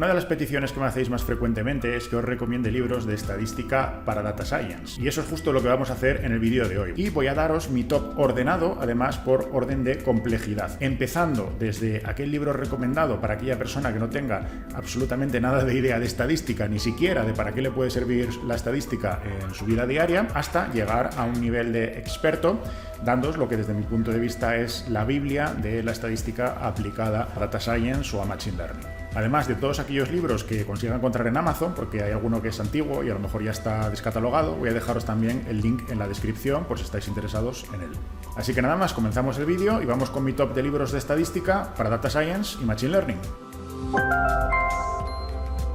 Una de las peticiones que me hacéis más frecuentemente es que os recomiende libros de estadística para Data Science. Y eso es justo lo que vamos a hacer en el vídeo de hoy. Y voy a daros mi top ordenado, además por orden de complejidad. Empezando desde aquel libro recomendado para aquella persona que no tenga absolutamente nada de idea de estadística, ni siquiera de para qué le puede servir la estadística en su vida diaria, hasta llegar a un nivel de experto, dándoos lo que desde mi punto de vista es la Biblia de la estadística aplicada a Data Science o a Machine Learning. Además de todos aquellos libros que consiga encontrar en Amazon, porque hay alguno que es antiguo y a lo mejor ya está descatalogado, voy a dejaros también el link en la descripción por si estáis interesados en él. Así que nada más, comenzamos el vídeo y vamos con mi top de libros de estadística para Data Science y Machine Learning.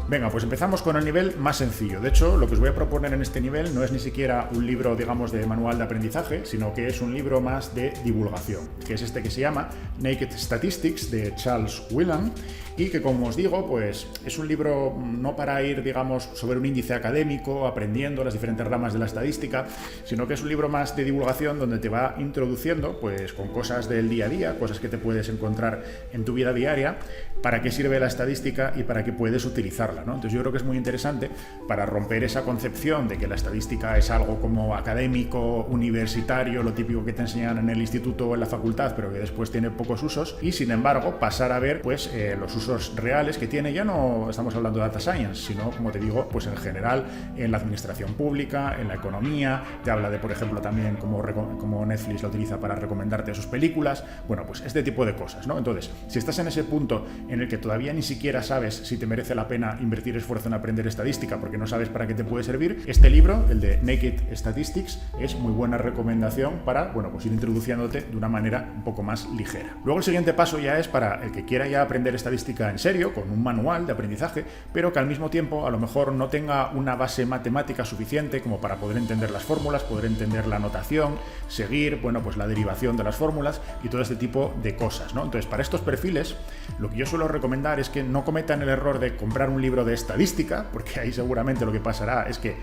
Venga, pues empezamos con el nivel más sencillo. De hecho, lo que os voy a proponer en este nivel no es ni siquiera un libro, digamos, de manual de aprendizaje, sino que es un libro más de divulgación, que es este que se llama Naked Statistics, de Charles Whelan, y que, como os digo, pues es un libro no para ir, digamos, sobre un índice académico, aprendiendo las diferentes ramas de la estadística, sino que es un libro más de divulgación donde te va introduciendo, pues, con cosas del día a día, cosas que te puedes encontrar en tu vida diaria, para qué sirve la estadística y para qué puedes utilizarla, ¿no? Entonces yo creo que es muy interesante para romper esa concepción de que la estadística es algo como académico, universitario, lo típico que te enseñan en el instituto o en la facultad, pero que después tiene pocos usos, y sin embargo pasar a ver pues los usos reales que tiene. Ya no estamos hablando de Data Science, sino, como te digo, pues en general en la administración pública, en la economía. Te habla de, por ejemplo, también cómo Netflix lo utiliza para recomendarte sus películas. Bueno, pues este tipo de cosas, ¿no? Entonces, si estás en ese punto en el que todavía ni siquiera sabes si te merece la pena invertir esfuerzo en aprender estadística porque no sabes para qué te puede servir, este libro, el de Naked Statistics, es muy buena recomendación para, bueno, pues ir introduciéndote de una manera un poco más ligera. Luego el siguiente paso ya es para el que quiera ya aprender estadística en serio, con un manual de aprendizaje, pero que al mismo tiempo a lo mejor no tenga una base matemática suficiente como para poder entender las fórmulas, poder entender la notación, seguir, bueno, pues la derivación de las fórmulas y todo este tipo de cosas, ¿no? Entonces, para estos perfiles, lo que yo suelo recomendar es que no cometan el error de comprar un libro de estadística, porque ahí seguramente lo que pasará es que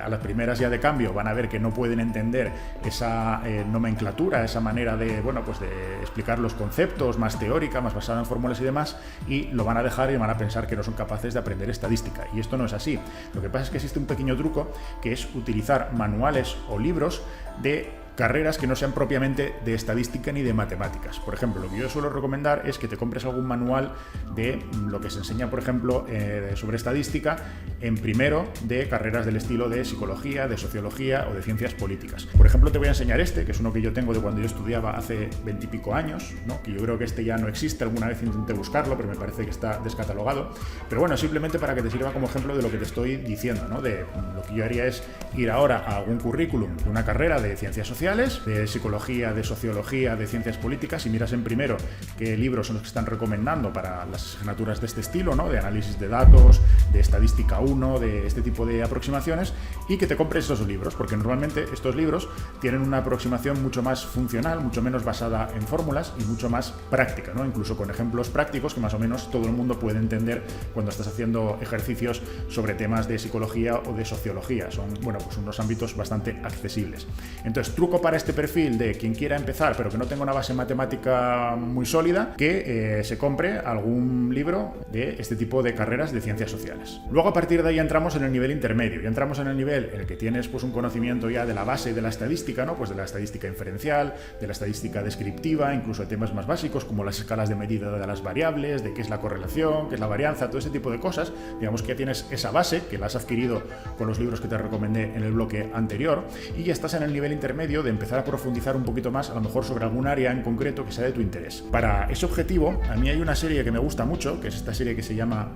a las primeras ya de cambio van a ver que no pueden entender esa nomenclatura, esa manera de, bueno, pues de explicar los conceptos más teórica, más basada en fórmulas y demás, y lo van a dejar y van a pensar que no son capaces de aprender estadística. Y esto no es así. Lo que pasa es que existe un pequeño truco, que es utilizar manuales o libros de carreras que no sean propiamente de estadística ni de matemáticas. Por ejemplo, lo que yo suelo recomendar es que te compres algún manual de lo que se enseña, por ejemplo, sobre estadística en primero de carreras del estilo de psicología, de sociología o de ciencias políticas. Por ejemplo, te voy a enseñar este, que es uno que yo tengo de cuando yo estudiaba hace 20 y pico años, ¿no? Que yo creo que este ya no existe, alguna vez intenté buscarlo, pero me parece que está descatalogado. Pero bueno, simplemente para que te sirva como ejemplo de lo que te estoy diciendo, ¿no? De lo que yo haría es ir ahora a algún currículum de una carrera de ciencias sociales, de psicología, de sociología, de ciencias políticas, y miras en primero qué libros son los que están recomendando para las asignaturas de este estilo, ¿no? De análisis de datos, de estadística 1, de este tipo de aproximaciones, y que te compres esos libros, porque normalmente estos libros tienen una aproximación mucho más funcional, mucho menos basada en fórmulas y mucho más práctica, ¿no? Incluso con ejemplos prácticos que más o menos todo el mundo puede entender cuando estás haciendo ejercicios sobre temas de psicología o de sociología. Son, bueno, pues unos ámbitos bastante accesibles. Entonces, truco para este perfil de quien quiera empezar pero que no tenga una base matemática muy sólida, que se compre algún libro de este tipo de carreras de ciencias sociales. Luego, a partir de ahí entramos en el nivel intermedio, y entramos en el nivel en el que tienes pues un conocimiento ya de la base de la estadística, ¿no? Pues de la estadística inferencial, de la estadística descriptiva, incluso de temas más básicos como las escalas de medida de las variables, de qué es la correlación, qué es la varianza, todo ese tipo de cosas. Digamos que ya tienes esa base que la has adquirido con los libros que te recomendé en el bloque anterior, y ya estás en el nivel intermedio de empezar a profundizar un poquito más, a lo mejor sobre algún área en concreto que sea de tu interés. Para ese objetivo, a mí hay una serie que me gusta mucho, que es esta serie que se llama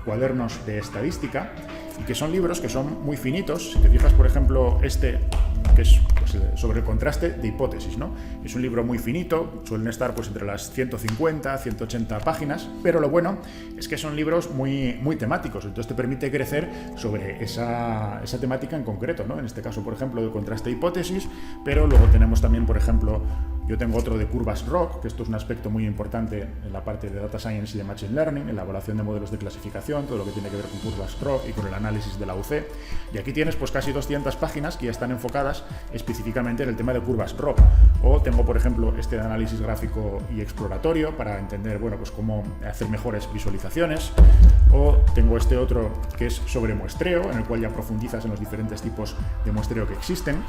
Cuadernos de Estadística, y que son libros que son muy finitos. Si te fijas, por ejemplo, este, que es pues, sobre el contraste de hipótesis, ¿no? Es un libro muy finito, suelen estar pues entre las 150, 180 páginas, pero lo bueno es que son libros muy temáticos, entonces te permite crecer sobre esa temática en concreto, ¿no? En este caso, por ejemplo, de contraste de hipótesis, pero luego tenemos también, por ejemplo, yo tengo otro de curvas ROC, que esto es un aspecto muy importante en la parte de Data Science y de Machine Learning, elaboración de modelos de clasificación, todo lo que tiene que ver con curvas ROC y con el análisis de la UC. Y aquí tienes pues casi 200 páginas que ya están enfocadas específicamente en el tema de curvas ROC. O tengo, por ejemplo, este de análisis gráfico y exploratorio para entender, bueno, pues cómo hacer mejores visualizaciones. O tengo este otro que es sobre muestreo, en el cual ya profundizas en los diferentes tipos de muestreo que existen.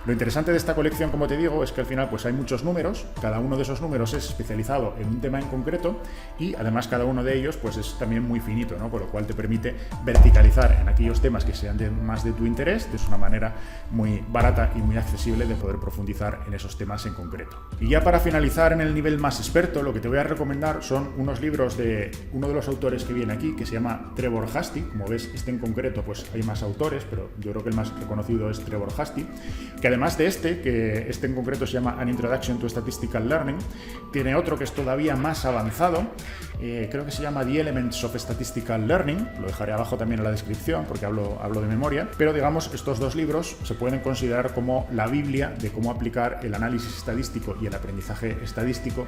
Lo interesante de esta colección, como te digo, es que al final pues hay muchos números, cada uno de esos números es especializado en un tema en concreto y además cada uno de ellos pues es también muy finito, ¿no? Por lo cual te permite verticalizar en aquellos temas que sean más de tu interés, de una manera muy barata y muy accesible de poder profundizar en esos temas en concreto. Y ya para finalizar en el nivel más experto, lo que te voy a recomendar son unos libros de uno de los autores que viene aquí, que se llama Trevor Hasty. Como ves, este en concreto pues hay más autores, pero yo creo que el más reconocido es Trevor Hasty, que además de que este en concreto se llama An Introduction to Statistical Learning, tiene otro que es todavía más avanzado, creo que se llama The Elements of Statistical Learning, lo dejaré abajo también en la descripción porque hablo de memoria, pero digamos estos dos libros se pueden considerar como la Biblia de cómo aplicar el análisis estadístico y el aprendizaje estadístico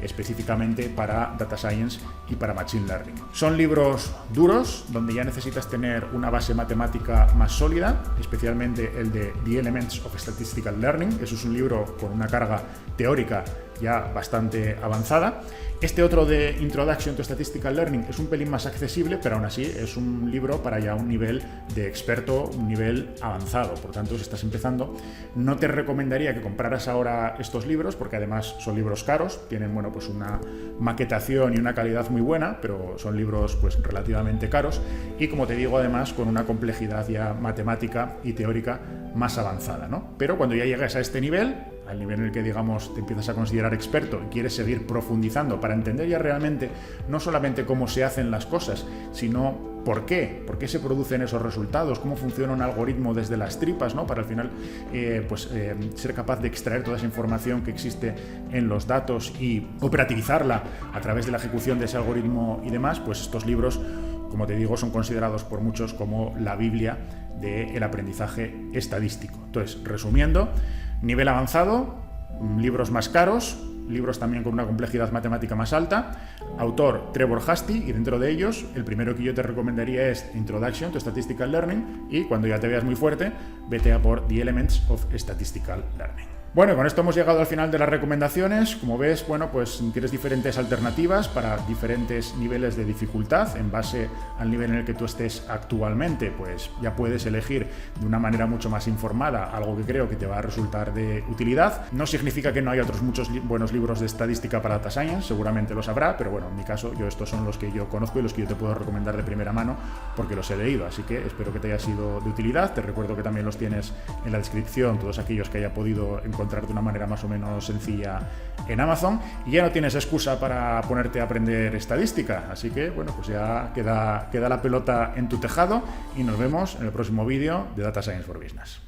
específicamente para Data Science y para Machine Learning. Son libros duros, donde ya necesitas tener una base matemática más sólida, especialmente el de The Elements of Statistical Learning. Eso es un libro con una carga teórica ya bastante avanzada. Este otro de Introduction to Statistical Learning es un pelín más accesible, pero aún así es un libro para ya un nivel de experto, un nivel avanzado. Por tanto, si estás empezando, no te recomendaría que compraras ahora estos libros, porque además son libros caros, tienen pues una maquetación y una calidad muy buena, pero son libros pues relativamente caros y, como te digo, además con una complejidad ya matemática y teórica más avanzada, ¿no? Pero cuando ya llegas a este nivel, al nivel en el que, digamos, te empiezas a considerar experto y quieres seguir profundizando para entender ya realmente no solamente cómo se hacen las cosas, sino por qué se producen esos resultados, cómo funciona un algoritmo desde las tripas, ¿no? Para al final ser capaz de extraer toda esa información que existe en los datos y operativizarla a través de la ejecución de ese algoritmo y demás, pues estos libros, como te digo, son considerados por muchos como la Biblia del aprendizaje estadístico. Entonces, resumiendo, nivel avanzado, libros más caros, libros también con una complejidad matemática más alta, autor Trevor Hasty, y dentro de ellos el primero que yo te recomendaría es Introduction to Statistical Learning, y cuando ya te veas muy fuerte, vete a por The Elements of Statistical Learning. Bueno, con esto hemos llegado al final de las recomendaciones. Como ves, pues tienes diferentes alternativas para diferentes niveles de dificultad. En base al nivel en el que tú estés actualmente, pues ya puedes elegir de una manera mucho más informada algo que creo que te va a resultar de utilidad. No significa que no haya otros muchos buenos libros de estadística para Data Science, seguramente los habrá, pero bueno, en mi caso, estos son los que yo conozco y los que yo te puedo recomendar de primera mano porque los he leído, así que espero que te haya sido de utilidad. Te recuerdo que también los tienes en la descripción, todos aquellos que haya podido encontrar de una manera más o menos sencilla en Amazon, y ya no tienes excusa para ponerte a aprender estadística, así que pues ya queda la pelota en tu tejado y nos vemos en el próximo vídeo de Data Science for Business.